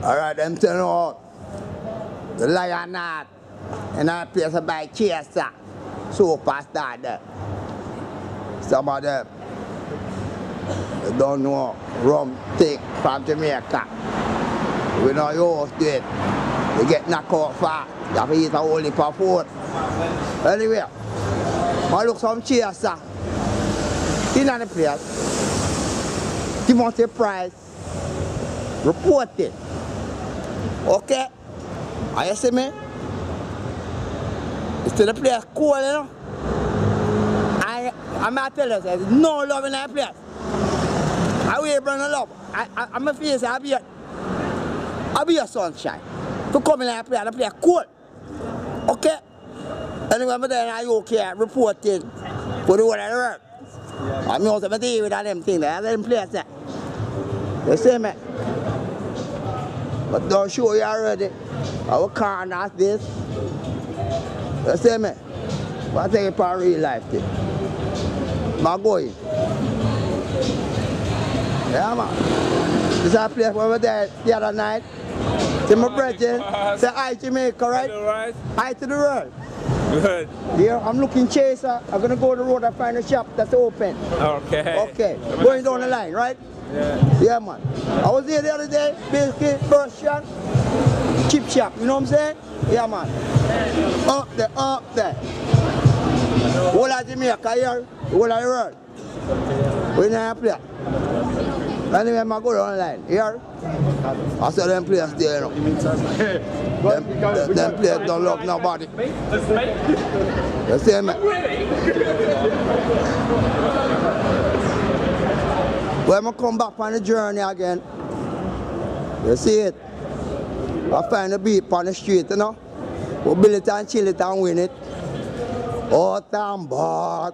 Alright, them tell you out. The lionheart. And I place by Chaser. Superstar there. Some of them. They don't know rum thick from Jamaica. We know used to it. You get knocked out fast. You have to eat a whole heap of food. Anyway, I look some Chaser. In the place. Give us a price. Report it. Okay? Are you see me? It's still the place cool, you know? I'm going to tell you, there's no love in that place. I will bring the love. I'm a face, I'll be a sunshine. To come in that place, the place cool. Okay? Anyway, I'm there in the UK reporting for the whole of the world. I'm also dealing with them things there, them places there. You see me? But don't show you already. Our corner this. You see me? But I take it for a real life thing. I'm going. Yeah, man. This is a place where we were there the other night. See my brethren. Say hi Jamaica, right? Right. Hi to the world. Good. Here, I'm looking Chaser. I'm going to go to the road and find a shop that's open. Okay. Okay. Going down the line, right? Yeah. Yeah, man. I was here the other day, basically, first shop, chip shop, you know what I'm saying? Yeah, man. Up there, up there. Whole of Jamaica here, whole of the world. We never play. Anyway, I'm going to go down the line. Here, I saw them players there, you know. Them players don't love nobody. You see me? When I come back on the journey again, you see it? I find a beat on the street, you know? We build it and chill it and win it. HOTTA and bad.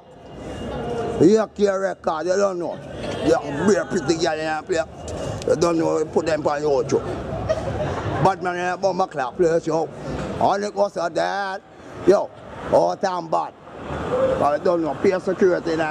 You have your record, you don't know. You have a pretty girl in that place. You don't know, you put them on your outro. Bad man in that bomber clap place, yo. And it was a dad. Yo, HOTTA and bad. But I don't know, pay security in that.